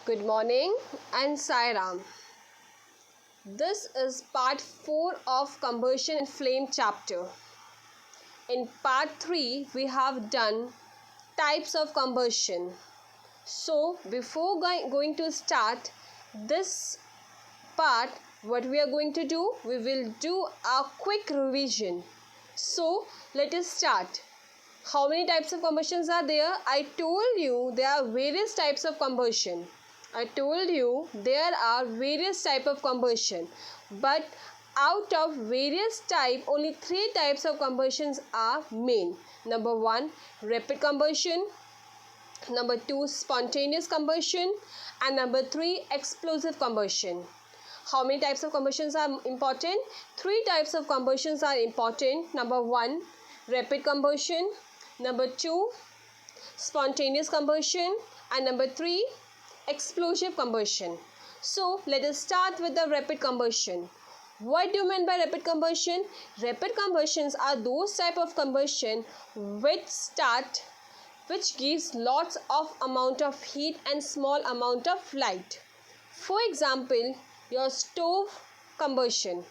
Good morning and Sai Ram. This is part 4 of combustion and flame chapter. In part 3 we have done types of combustion. So before going to start this part, what we are going to do, we will do a quick revision. So let us start. How many types of combustions are there? I told you there are various types of combustion. But out of various type, only 3 types of combustions are main. Number 1, rapid combustion. Number 2, spontaneous combustion. And number 3, explosive combustion. How many types of combustions are important? 3 types of combustions are important. Number 1, rapid combustion. Number 2, spontaneous combustion. And number 3, explosive combustion. So let us start with the rapid combustion. What do you mean by rapid combustion? Rapid combustions are those type of combustion which gives lots of amount of heat and small amount of light. For example, your stove combustion,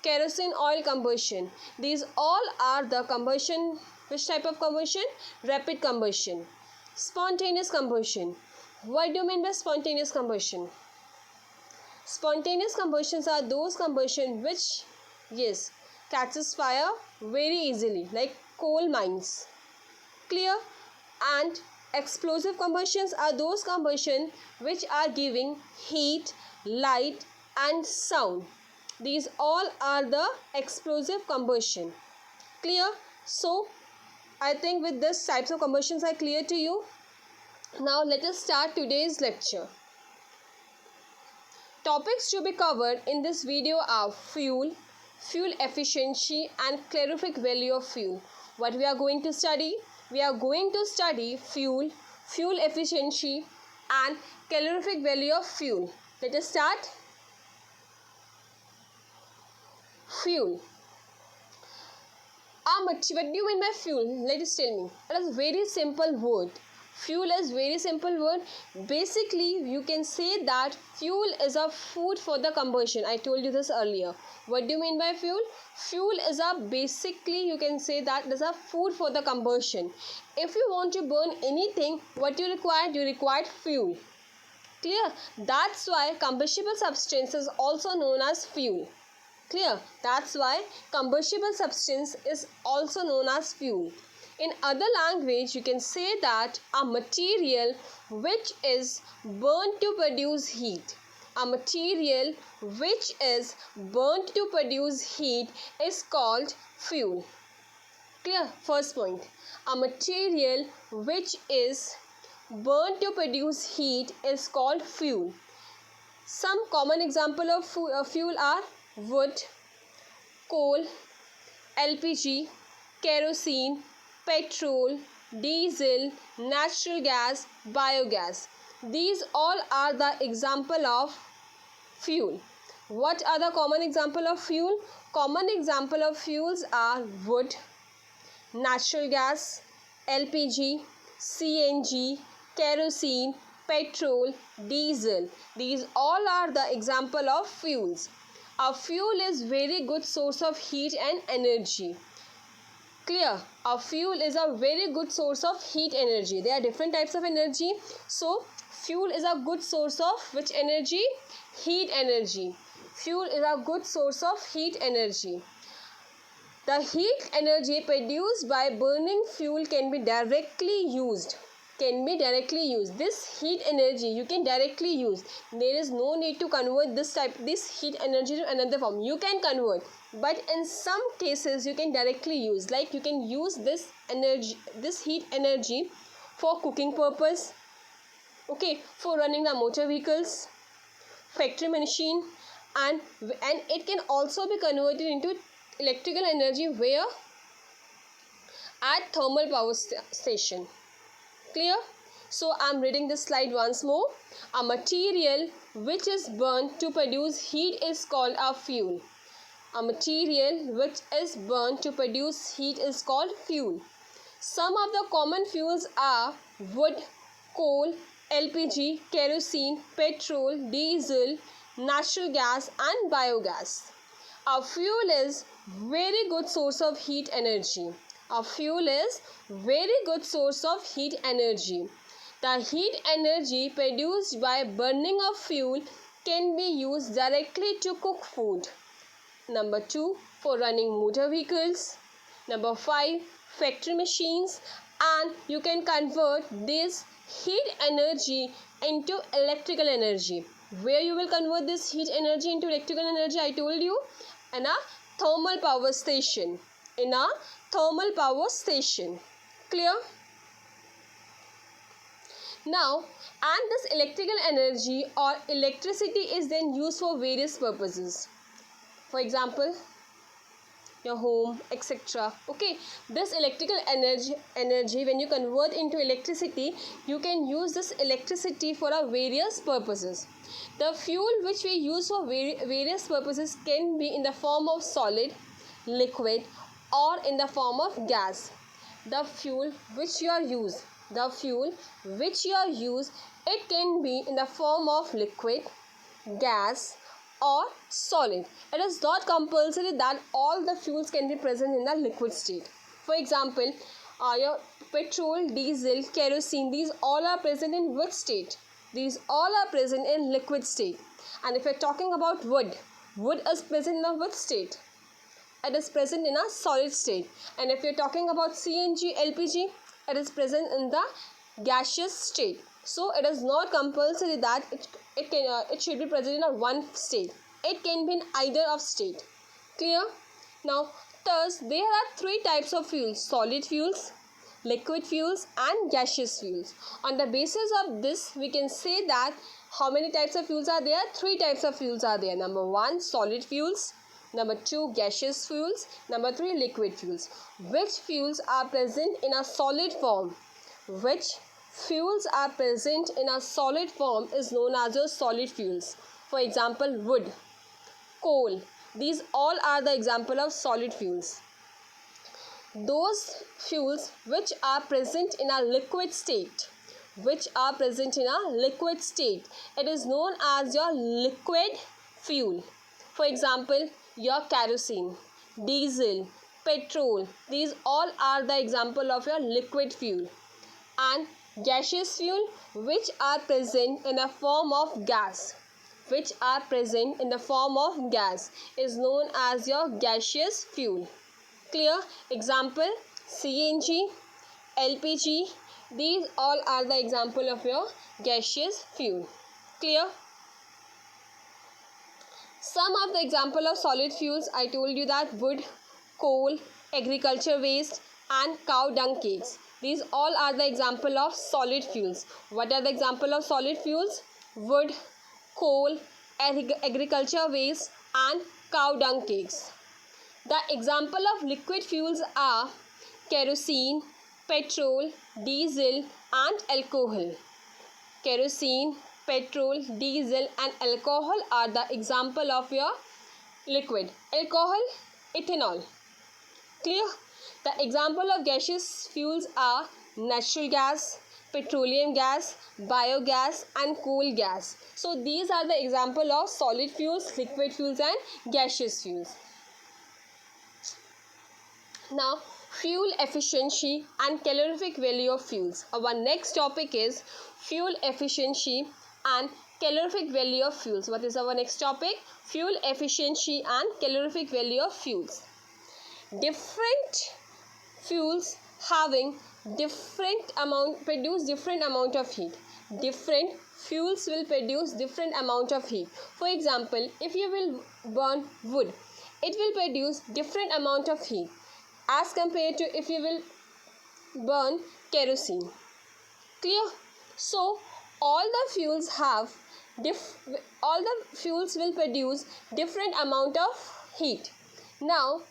kerosene oil combustion, these all are the combustion. Which type of combustion? Rapid combustion. Spontaneous combustion. What do you mean by spontaneous combustion? Spontaneous combustions are those combustion which catches fire very easily, like coal mines. Clear? And explosive combustions are those combustion which are giving heat, light and sound. These all are the explosive combustion. Clear? So I think with this types of combustions are clear to you. Now let us start today's lecture. Topics to be covered in this video are fuel, fuel efficiency and calorific value of fuel. What we are going to study? We are going to study fuel, fuel efficiency and calorific value of fuel. Let us start. Fuel. What do you mean by fuel? Let us tell me. It is a very simple word. Fuel is very simple word. Basically, you can say that fuel is a food for the combustion. I told you this earlier. What do you mean by fuel? Fuel is basically you can say that it is a food for the combustion. If you want to burn anything, what you require? You require fuel. Clear? That's why combustible substance is also known as fuel. Clear? That's why combustible substance is also known as fuel. In other language, you can say that a material which is burnt to produce heat. A material which is burnt to produce heat is called fuel. Clear? First point. A material which is burnt to produce heat is called fuel. Some common example of fuel are wood, coal, LPG, kerosene, petrol, diesel, natural gas, biogas. These all are the example of fuel. What are the common example of fuel? Common example of fuels are wood, natural gas, LPG, CNG, kerosene, petrol, diesel. These all are the example of fuels. A fuel is very good source of heat and energy. Clear? A fuel is a very good source of heat energy. There are different types of energy. So fuel is a good source of which energy? Heat energy. Fuel is a good source of heat energy. The heat energy produced by burning fuel can be directly used. This heat energy you can directly use. There is no need to convert this heat energy to another form. You can convert, but in some cases you can directly use. Like you can use this heat energy for cooking purpose. Okay, for running the motor vehicles, factory machine, and it can also be converted into electrical energy where at thermal power station. Clear? So I am reading this slide once more. A material which is burnt to produce heat is called a fuel. A material which is burnt to produce heat is called fuel. Some of the common fuels are wood, coal, LPG, kerosene, petrol, diesel, natural gas and biogas. A fuel is very good source of heat energy. A fuel is very good source of heat energy. The heat energy produced by burning of fuel can be used directly to cook food. Number 2, for running motor vehicles. Number 5, factory machines, and you can convert this heat energy into electrical energy. Where you will convert this heat energy into electrical energy? I told you, in a thermal power station. In a thermal power station. Clear? Now, and this electrical energy or electricity is then used for various purposes. For example, your home, etc. Okay, this electrical energy when you convert into electricity, you can use this electricity for a various purposes. The fuel which we use for various purposes can be in the form of solid, liquid, or in the form of gas. The fuel which you use, it can be in the form of liquid, gas, or solid. It is not compulsory that all the fuels can be present in the liquid state. For example, your petrol, diesel, kerosene, these all are present in which state? These all are present in liquid state. And if you are talking about wood is present in a which state? It is present in a solid state. And if you are talking about CNG, LPG, it is present in the gaseous state. So it is not compulsory that it should be present in a one state. It can be in either of state. Clear? Now, thus there are three types of fuels: solid fuels, liquid fuels and gaseous fuels. On the basis of this, we can say that how many types of fuels are there? Three types of fuels are there. Number 1, solid fuels. Number 2, gaseous fuels. Number 3, liquid fuels. Which fuels are present in a solid form? Which fuels are present in a solid form is known as your solid fuels. For example, wood, coal. These all are the example of solid fuels. Those fuels which are present in a liquid state, it is known as your liquid fuel. For example, your kerosene, diesel, petrol, these all are the example of your liquid fuel. And gaseous fuel which are present in the form of gas, is known as your gaseous fuel. Clear? Example, CNG, LPG, these all are the example of your gaseous fuel. Clear? Some of the example of solid fuels, I told you that wood, coal, agriculture waste and cow dung cakes. These all are the example of solid fuels. What are the example of solid fuels? Wood, coal, agriculture waste and cow dung cakes. The example of liquid fuels are kerosene, petrol, diesel and alcohol. Kerosene, petrol, diesel and alcohol are the example of your liquid. Alcohol, ethanol. Clear? The example of gaseous fuels are natural gas, petroleum gas, biogas and coal gas. So these are the example of solid fuels, liquid fuels and gaseous fuels. Now, fuel efficiency and calorific value of fuels. Our next topic is fuel efficiency and calorific value of fuels. What is our next topic? Fuel efficiency and calorific value of fuels. Different fuels having produce different amount of heat. Different fuels will produce different amount of heat. For example, if you will burn wood, it will produce different amount of heat as compared to if you will burn kerosene. Clear? So all the fuels will produce different amount of heat. Now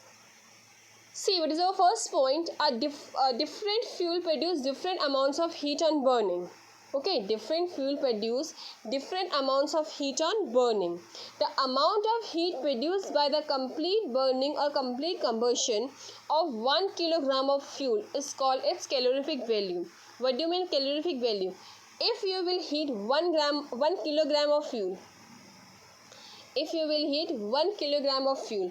see, what is our first point? A different fuel produce different amounts of heat on burning. Okay, different fuel produce different amounts of heat on burning. The amount of heat produced by the complete burning or complete combustion of 1 kilogram of fuel is called its calorific value. What do you mean calorific value? if you will heat 1 kilogram of fuel, if you will heat 1 kilogram of fuel,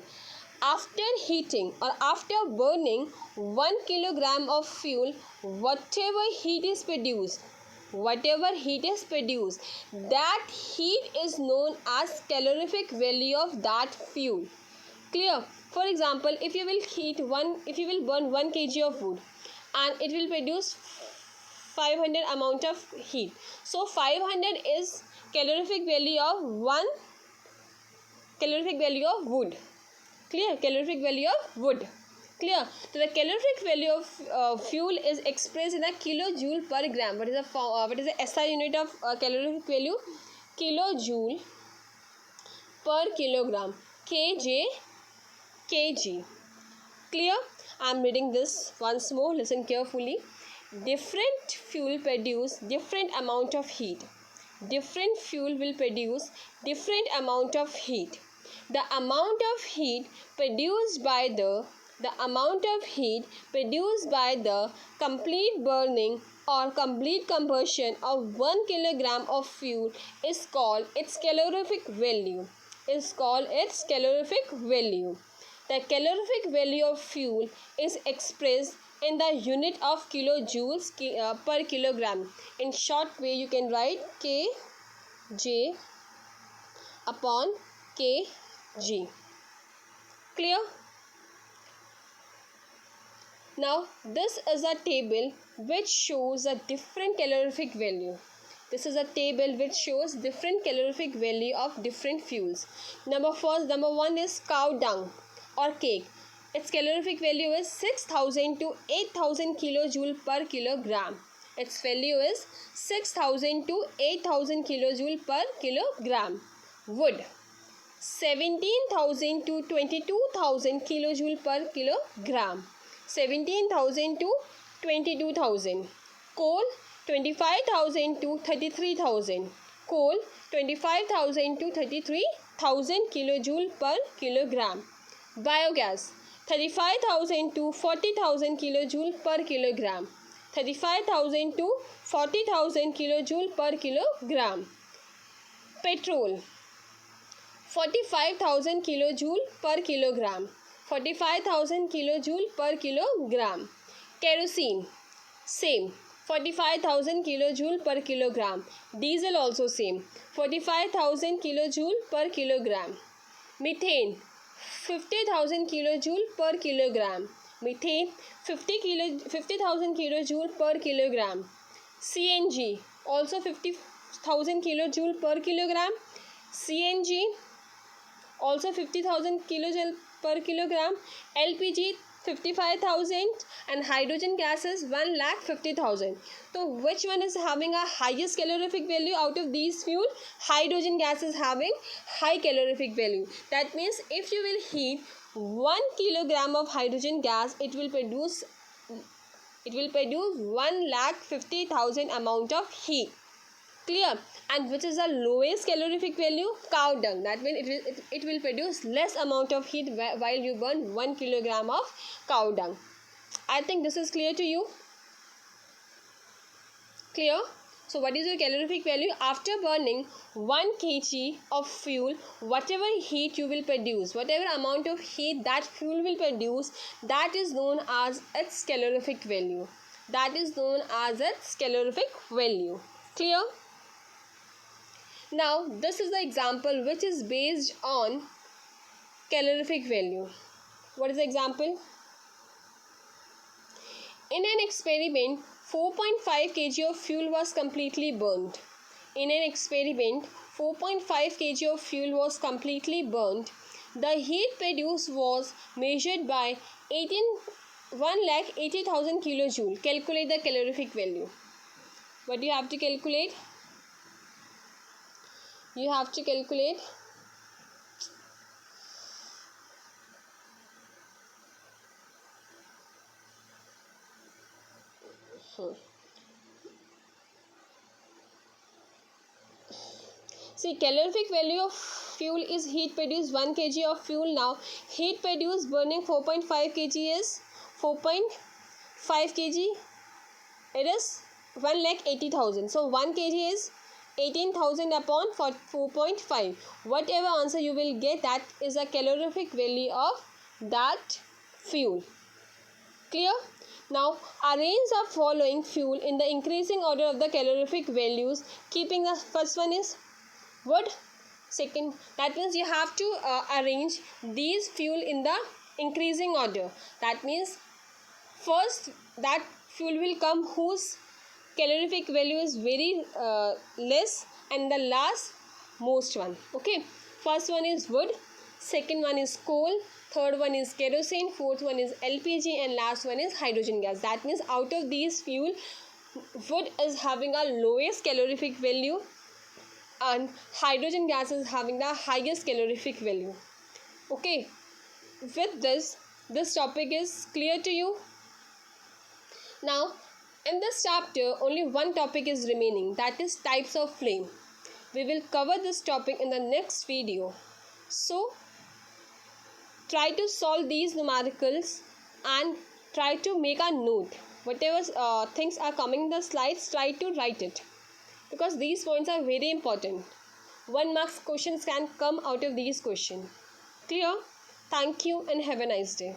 after heating or after burning 1 kilogram of fuel, whatever heat is produced, that heat is known as calorific value of that fuel. Clear? For example, if you will burn 1 kg of wood and it will produce 500 amount of heat. So 500 is calorific value of wood. Clear? Calorific value of wood. Clear? So the calorific value of fuel is expressed in a kilojoule per gram. What is the SI unit of calorific value? Kilojoule per kilogram. kg. Clear? I am reading this once more. Listen carefully. Different fuel produce different amount of heat. Different fuel will produce different amount of heat. The amount of heat produced by the complete burning or complete combustion of 1 kilogram of fuel is called its calorific value. The calorific value of fuel is expressed in the unit of kilojoules per kilogram. In short way, you can write kJ upon kg. Clear? Now, this is a table which shows a different calorific value. This is a table which shows different calorific value of different fuels. Number one is cow dung or cake. Its calorific value is 6,000 to 8,000 kilojoule per kilogram. Its value is 6,000 to 8,000 kilojoule per kilogram. Wood, 17,000 to 22,000 kilojoule per kilogram. 17,000 to 22,000. Coal, 25,000 to 33,000. Coal, 25,000 to 33,000 kilojoule per kilogram. Biogas, 35,000 to 40,000 kilojoule per kilogram. 35,000 to 40,000 kilojoule per kilogram. Petrol, 45,000 kilojoule per kilogram. 45,000 kilojoule per kilogram. Kerosene, same, 45,000 kilojoule per kilogram. Diesel also same, 45,000 kilojoule per kilogram. Methane, 50,000 kilojoule per kilogram. Methane, 50,000 kilojoule per kilogram. CNG, also 50,000 kilojoule per kilogram. CNG, also 50,000 kilojoule per kilogram. LPG, 55,000, and hydrogen gases 1,50,000. So which one is having a highest calorific value out of these fuel? Hydrogen gas is having high calorific value. That means if you will heat 1 kilogram of hydrogen gas, it will produce 1,50,000 amount of heat. Clear? And which is the lowest calorific value? Cow dung. That means it will produce less amount of heat while you burn 1 kilogram of cow dung. I think this is clear to you. Clear? So what is your calorific value? After burning 1 kg of fuel, whatever heat you will produce, whatever amount of heat that fuel will produce, that is known as its calorific value. Clear? Now, this is the example which is based on calorific value. What is the example? In an experiment, 4.5 kg of fuel was completely burnt. The heat produced was measured by 1,80,000 kilojoule. Calculate the calorific value. What do you have to calculate? You have to calculate See, calorific value of fuel is heat produced 1 kg of fuel. Now, heat produced burning 4.5 kg is 4.5 kg. It is 1,80,000. So 1 kg is 18,000 upon 4.5. Whatever answer you will get, that is a calorific value of that fuel. Clear? Now arrange the following fuel in the increasing order of the calorific values, keeping the first one is wood, second, that means you have to arrange these fuel in the increasing order. That means first that fuel will come whose calorific value is very less, and the last most one. Okay, first one is wood, second one is coal, third one is kerosene, fourth one is LPG, and last one is hydrogen gas. That means out of these fuel, wood is having a lowest calorific value and hydrogen gas is having the highest calorific value. Okay, with this topic is clear to you. Now in this chapter only one topic is remaining, that is types of flame. We will cover this topic in the next video. So try to solve these numericals and try to make a note. Whatever things are coming in the slides, try to write it, because these points are very important. 1 marks questions can come out of these questions. Clear? Thank you and have a nice day.